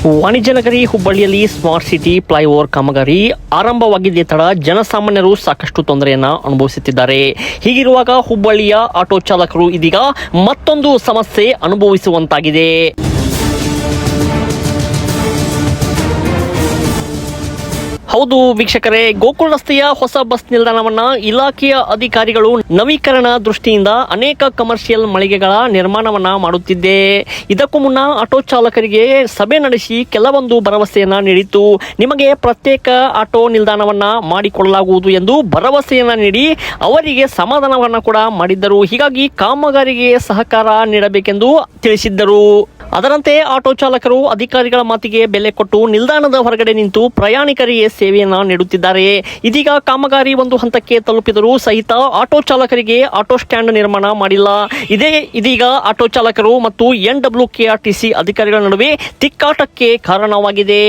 ವಾಣಿಜ್ಯ ನಗರಿ ಹುಬ್ಬಳ್ಳಿಯಲ್ಲಿ ಸ್ಮಾರ್ಟ್ ಸಿಟಿ ಫ್ಲೈಓವರ್ ಕಾಮಗಾರಿ ಆರಂಭವಾಗಿದ್ದೇ ತಡ ಜನಸಾಮಾನ್ಯರು ಸಾಕಷ್ಟು ತೊಂದರೆಯನ್ನ ಅನುಭವಿಸುತ್ತಿದ್ದಾರೆ. ಹೀಗಿರುವಾಗ ಹುಬ್ಬಳ್ಳಿಯ ಆಟೋ ಚಾಲಕರು ಇದೀಗ ಮತ್ತೊಂದು ಸಮಸ್ಯೆ ಅನುಭವಿಸುವಂತಾಗಿದೆ. ಹೌದು ವೀಕ್ಷಕರೇ, ಗೋಕುಲ್ ರಸ್ತೆಯ ಹೊಸ ಬಸ್ ನಿಲ್ದಾಣವನ್ನ ಇಲಾಖೆಯ ಅಧಿಕಾರಿಗಳು ನವೀಕರಣ ದೃಷ್ಟಿಯಿಂದ ಅನೇಕ ಕಮರ್ಷಿಯಲ್ ಮಳಿಗೆಗಳ ನಿರ್ಮಾಣವನ್ನ ಮಾಡುತ್ತಿದ್ದೆ. ಇದಕ್ಕೂ ಮುನ್ನ ಆಟೋ ಚಾಲಕರಿಗೆ ಸಭೆ ನಡೆಸಿ ಕೆಲವೊಂದು ಭರವಸೆಯನ್ನ ನೀಡಿತ್ತು. ನಿಮಗೆ ಪ್ರತ್ಯೇಕ ಆಟೋ ನಿಲ್ದಾಣವನ್ನ ಮಾಡಿಕೊಳ್ಳಲಾಗುವುದು ಎಂದು ಭರವಸೆಯನ್ನ ನೀಡಿ ಅವರಿಗೆ ಸಮಾಧಾನವನ್ನ ಕೂಡ ಮಾಡಿದ್ದರು. ಹೀಗಾಗಿ ಕಾಮಗಾರಿಗೆ ಸಹಕಾರ ನೀಡಬೇಕೆಂದು ತಿಳಿಸಿದ್ದರು. ಅದರಂತೆ ಆಟೋ ಚಾಲಕರು ಅಧಿಕಾರಿಗಳ ಮಾತಿಗೆ ಬೆಲೆ ಕೊಟ್ಟು ನಿಲ್ದಾಣದ ಹೊರಗಡೆ ನಿಂತು ಪ್ರಯಾಣಿಕರಿಗೆ ಸೇವೆಯನ್ನ ನೀಡುತ್ತಿದ್ದಾರೆ. ಇದೀಗ ಕಾಮಗಾರಿ ಒಂದು ಹಂತಕ್ಕೆ ತಲುಪಿದರೂ ಸಹಿತ ಆಟೋ ಚಾಲಕರಿಗೆ ಆಟೋ ಸ್ಟ್ಯಾಂಡ್ ನಿರ್ಮಾಣ ಮಾಡಿಲ್ಲ. ಇದೀಗ ಆಟೋ ಚಾಲಕರು ಮತ್ತು NWKRTC ಅಧಿಕಾರಿಗಳ ನಡುವೆ ತಿಕ್ಕಾಟಕ್ಕೆ ಕಾರಣವಾಗಿದೆ.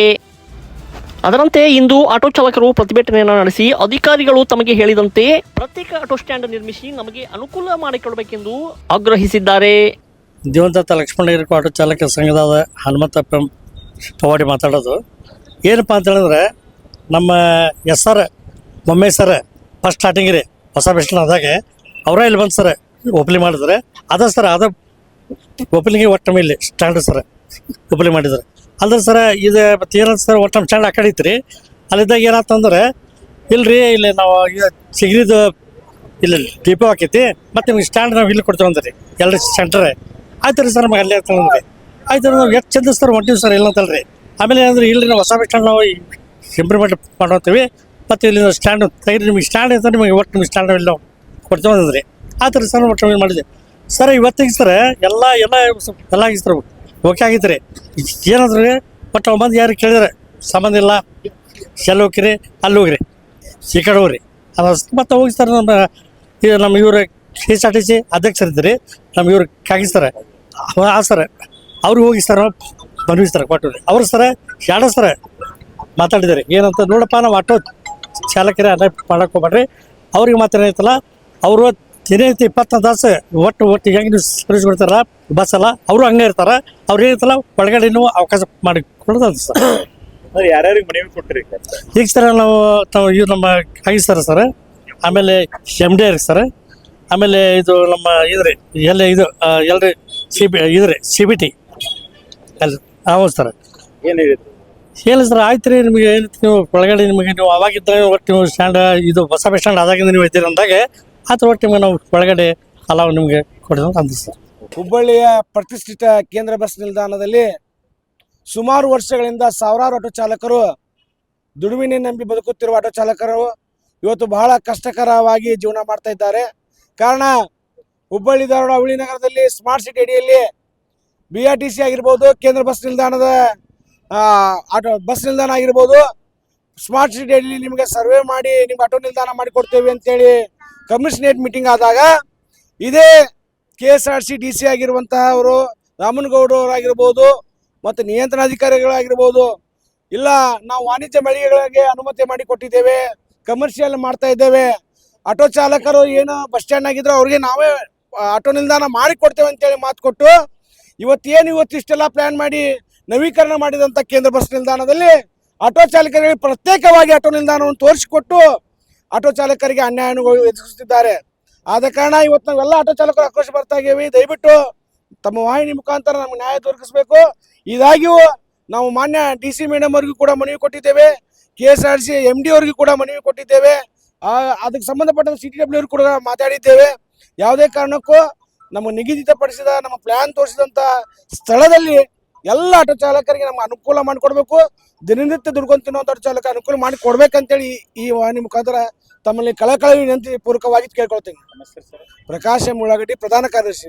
ಅದರಂತೆ ಇಂದು ಆಟೋ ಚಾಲಕರು ಪ್ರತಿಭಟನೆಯನ್ನು ನಡೆಸಿ ಅಧಿಕಾರಿಗಳು ತಮಗೆ ಹೇಳಿದಂತೆ ಪ್ರತ್ಯೇಕ ಆಟೋ ಸ್ಟ್ಯಾಂಡ್ ನಿರ್ಮಿಸಿ ನಮಗೆ ಅನುಕೂಲ ಮಾಡಿಕೊಡಬೇಕೆಂದು ಆಗ್ರಹಿಸಿದ್ದಾರೆ. ದಿವಂಗತ ಲಕ್ಷ್ಮಣ ಹಿರೇಕು ಆಟೋ ಚಾಲಕ ಸಂಘದ ಹನುಮಂತ ಪವಾಡಿ ಮಾತಾಡೋದು. ಏನಪ್ಪ ಅಂತ ಹೇಳಿದ್ರೆ, ನಮ್ಮ SR ಮೊಮ್ಮೆ ಸರ್ ಫಸ್ಟ್ ಸ್ಟಾರ್ಟಿಂಗ್ ರೀ ಹೊಸ ಬಸ್ ಸ್ಟ್ಯಾಂಡ್ ಆದಾಗ ಅವರೇ ಇಲ್ಲಿ ಬಂದು ಸರ್ ಓಪನಿಂಗ್ ಮಾಡಿದ್ರೆ ಅದ ಓಪನಿಂಗ್ ಒಟ್ಟು ಇಲ್ಲಿ ಸ್ಟ್ಯಾಂಡ್ ಸರ್ ಓಪನಿಂಗ್ ಮಾಡಿದ್ರೆ ಅಲ್ದ್ರೆ ಸರ್ ಇದು ಮತ್ತು ಏನಂತ ಸರ್ ಒಟ್ಟು ನಮ್ಮ ಸ್ಟ್ಯಾಂಡ್ ಆ ಕಡೆ ಇತ್ತು ರೀ. ಅಲ್ಲಿದ್ದಾಗ ಏನಾಯ್ತಂದ್ರೆ ಇಲ್ರಿ ಇಲ್ಲಿ ನಾವು ಸಿಗ್ರಿದು ಇಲ್ಲಿ ಡಿಪೋ ಹಾಕೈತಿ ಮತ್ತು ನಿಮ್ಗೆ ಸ್ಟ್ಯಾಂಡ್ ನಾವು ಇಲ್ಲಿ ಕೊಡ್ತೇವೆ ಅಂದ್ರಿ ಎಲ್ಲರೂ ಸೆಂಟ್ರೆ. ಆಯ್ತು ರೀ ಸರ್ ನಮಗೆ ಅಲ್ಲಿ ಆಗ್ತಂದ್ರಿ. ಆಯ್ತು ನಾವು ಎಷ್ಟು ಚಂದ ಸರ್ ಹೊಂಟೀವಿ ಸರ್ ಇಲ್ಲ ಅಂತಲ್ರಿ. ಆಮೇಲೆ ಏನಂದ್ರೆ ಇಲ್ಲಿ ನಾವು ಹೊಸ ಬಸ್ ಸ್ಟ್ಯಾಂಡ್ ನಾವು ಇಂಪ್ರೂವ್ಮೆಂಟ್ ಮಾಡ್ತೀವಿ ಮತ್ತು ಇಲ್ಲಿ ಸ್ಟ್ಯಾಂಡ್ ತೆಗೆದು ನಿಮಗೆ ಸ್ಟ್ಯಾಂಡ್ ಅಂತ ನಿಮಗೆ ಒಟ್ಟು ನಿಮ್ಗೆ ಸ್ಟ್ಯಾಂಡ್ ಇಲ್ಲಿ ನಾವು ಕೊಡ್ತೇವೆ ಅಂದ್ರಿ. ಆಯ್ತು ರೀ ಸರ್ ಒಟ್ಟು ಮಾಡಿದ್ವಿ ಸರ್. ಇವತ್ತಿಗೆ ಸರ್ ಎಲ್ಲ ಆಗಿ ಸರ್ ಓಕೆ ಆಗಿತ್ತು ರೀ. ಏನಂದ್ರೆ ಒಟ್ಟು ಬಂದು ಯಾರು ಕೇಳಿದ್ರೆ ಸಂಬಂಧ ಇಲ್ಲ, ಎಲ್ಲಿ ಹೋಗ್ರಿ ಅಲ್ಲಿ ಹೋಗ್ರಿ ಈ ಕಡೆ ಹೋಗ್ರಿ ಅದು ಮತ್ತೆ ಹೋಗಿ ಸರ್. ನಮ್ಮ ಇವರು KSRTC ಅಧ್ಯಕ್ಷರಿದ್ದರು ನಮ್ಮ ಇವ್ರು ಕಾಗಿಸ್ತಾರೆ ಸರ್ ಅವ್ರಿಗೆ ಹೋಗಿ ಸರ್ ಮನವಿ ಸರ್ ಕೊಟ್ಟು ಅವರು ಸರ ಎರಡು ಸರ ಮಾತಾಡಿದ್ದಾರೆ. ಏನಂತ ನೋಡಪ್ಪ ನಾವು ಆಟೋ ಚಾಲಕರೇ ಅನ್ನ ಮಾಡಕ್ಕೆ ಹೋಗ್ಬೇಡ್ರಿ, ಅವ್ರಿಗೆ ಮಾತ್ರ ಏನೈತಲ್ಲ ಅವರು ದಿನೈತಿ 20 ತಾಸು ಒಟ್ಟು ಹೆಂಗೆ ನೀವು ಸರ್ವಿಸ್ ಕೊಡ್ತಾರಲ್ಲ ಬಸ್ ಅಲ್ಲ ಅವರು ಹಂಗೆ ಇರ್ತಾರೆ. ಅವ್ರು ಏನೈತಲ್ಲ ಒಳಗಡೆ ನೀವು ಅವಕಾಶ ಮಾಡಿ ಕೊಡೋದು ಸರ್. ಯಾರ್ಯಾರಿಗೆ ಮನವಿ ಕೊಟ್ಟಿರಿ ಈಗ ಸರ್ ನಾವು ಇವ್ರು ನಮ್ಮ ಕಾಗಿಸ್ತಾರೆ ಸರ್, ಆಮೇಲೆ MD ಸರ್, ಆಮೇಲೆ ಇದು ನಮ್ಮ ಇದ್ರಿ ಇದು ಎಲ್ರಿ CBT ಅಲ್ಲಿ ಹೌದು ಸರ್. ಏನು ಹೇಳಿದ್ರು? ಹೇಳಿ ಸರ್ ಆಯ್ತು ರೀ ನಿಮಗೆ ಏನು ನೀವು ಒಳಗಡೆ ನಿಮಗೆ ನೀವು ಅವಾಗಿದ್ದಾಗ ಒಟ್ಟು ನೀವು ಸ್ಟ್ಯಾಂಡ್ ಇದು ಹೊಸ ಬಸ್ ಸ್ಟ್ಯಾಂಡ್ ಆದಾಗಿಂದ ನೀವು ಇದ್ದೀರಿ ಅಂದಾಗ ಆಯ್ತು ಒಟ್ಟು ನಿಮಗೆ ನಾವು ಒಳಗಡೆ ಅಲಾವ್ ನಿಮಗೆ ಕೊಡೋದು ಅಂತ ಸರ್. ಹುಬ್ಬಳ್ಳಿಯ ಪ್ರತಿಷ್ಠಿತ ಕೇಂದ್ರ ಬಸ್ ನಿಲ್ದಾಣದಲ್ಲಿ ಸುಮಾರು ವರ್ಷಗಳಿಂದ ಸಾವಿರಾರು ಆಟೋ ಚಾಲಕರು ದುಡಿಮೆನೆ ನಂಬಿ ಬದುಕುತ್ತಿರುವ ಆಟೋ ಚಾಲಕರು ಇವತ್ತು ಬಹಳ ಕಷ್ಟಕರವಾಗಿ ಜೀವನ ಮಾಡ್ತಾ ಇದ್ದಾರೆ. ಕಾರಣ ಹುಬ್ಬಳ್ಳಿ ಧಾರವಾಡ ಹುಳಿ ನಗರದಲ್ಲಿ ಸ್ಮಾರ್ಟ್ ಸಿಟಿ ಅಡಿಯಲ್ಲಿ BRTC ಆಗಿರ್ಬೋದು, ಕೇಂದ್ರ ಬಸ್ ನಿಲ್ದಾಣದ ಆಟೋ ಬಸ್ ನಿಲ್ದಾಣ ಆಗಿರ್ಬೋದು, ಸ್ಮಾರ್ಟ್ ಸಿಟಿ ಅಡಿಯಲ್ಲಿ ನಿಮಗೆ ಸರ್ವೆ ಮಾಡಿ ನಿಮ್ಗೆ ಆಟೋ ನಿಲ್ದಾಣ ಮಾಡಿಕೊಡ್ತೇವೆ ಅಂತೇಳಿ ಕಮಿಷನೇಟ್ ಮೀಟಿಂಗ್ ಆದಾಗ ಇದೇ KSRTC DC ಆಗಿರುವಂತಹವರು ರಾಮನಗೌಡರಾಗಿರ್ಬೋದು ಮತ್ತು ನಿಯಂತ್ರಣಾಧಿಕಾರಿಗಳಾಗಿರ್ಬೋದು, ಇಲ್ಲ ನಾವು ವಾಣಿಜ್ಯ ಮಳಿಗೆಗಳಿಗೆ ಅನುಮತಿ ಮಾಡಿ ಕೊಟ್ಟಿದ್ದೇವೆ, ಕಮರ್ಷಿಯಲ್ ಮಾಡ್ತಾ ಇದ್ದೇವೆ, ಆಟೋ ಚಾಲಕರು ಏನು ಬಸ್ ಸ್ಟ್ಯಾಂಡ್ ಆಗಿದ್ರು ಅವ್ರಿಗೆ ನಾವೇ ಆಟೋ ನಿಲ್ದಾಣ ಮಾಡಿ ಕೊಡ್ತೇವೆ ಅಂತೇಳಿ ಮಾತು ಕೊಟ್ಟು ಇವತ್ತು ಇಷ್ಟೆಲ್ಲ ಪ್ಲಾನ್ ಮಾಡಿ ನವೀಕರಣ ಮಾಡಿದಂಥ ಕೇಂದ್ರ ಬಸ್ ನಿಲ್ದಾಣದಲ್ಲಿ ಆಟೋ ಚಾಲಕರಿಗೆ ಪ್ರತ್ಯೇಕವಾಗಿ ಆಟೋ ನಿಲ್ದಾಣವನ್ನು ತೋರಿಸಿಕೊಟ್ಟು ಆಟೋ ಚಾಲಕರಿಗೆ ಅನ್ಯಾಯವನ್ನು ಎದುರಿಸುತ್ತಿದ್ದಾರೆ. ಆದ ಕಾರಣ ಇವತ್ತು ನಾವೆಲ್ಲ ಆಟೋ ಚಾಲಕರು ಆಕ್ರೋಶ ಬರ್ತಾ ಇದ್ದೀವಿ. ದಯವಿಟ್ಟು ತಮ್ಮ ವಾಹಿನಿ ಮುಖಾಂತರ ನಮ್ಗೆ ನ್ಯಾಯ ದೊರಕಿಸಬೇಕು. ಇದಾಗಿಯೂ ನಾವು ಮಾನ್ಯ DC ಮೇಡಮ್ ಅವ್ರಿಗೂ ಕೂಡ ಮನವಿ ಕೊಟ್ಟಿದ್ದೇವೆ, KSRTC MD ಅವ್ರಿಗೂ ಕೂಡ ಮನವಿ ಕೊಟ್ಟಿದ್ದೇವೆ, ಅದಕ್ಕೆ ಸಂಬಂಧಪಟ್ಟ CTW ಅವ್ರು ಕೂಡ ಮಾತಾಡಿದ್ದೇವೆ. ಯಾವುದೇ ಕಾರಣಕ್ಕೂ ನಮ್ಮ ನಿಗದಿತಪಡಿಸಿದ ನಮ್ಮ ಪ್ಲಾನ್ ತೋರಿಸಿದಂಥ ಸ್ಥಳದಲ್ಲಿ ಎಲ್ಲ ಆಟೋ ಚಾಲಕರಿಗೆ ನಮ್ಗೆ ಅನುಕೂಲ ಮಾಡಿಕೊಡ್ಬೇಕು. ದಿನನಿತ್ಯ ದುಡ್ಕೊಂಡು ತಿನ್ನುವಂಥ ಆಟೋ ಚಾಲಕ ಅನುಕೂಲ ಮಾಡಿ ಕೊಡ್ಬೇಕಂತೇಳಿ ಈ ವಾಹಿನಿ ಮುಖಾಂತರ ತಮ್ಮಲ್ಲಿ ಕಳಕಳಿ ವಿನಂತಿ ಪೂರ್ವಕವಾಗಿ ಕೇಳ್ಕೊಳ್ತೀನಿ. ಪ್ರಕಾಶ್ M. ಉಳ್ಳಾಗಡ್ಡಿ, ಪ್ರಧಾನ ಕಾರ್ಯದರ್ಶಿ.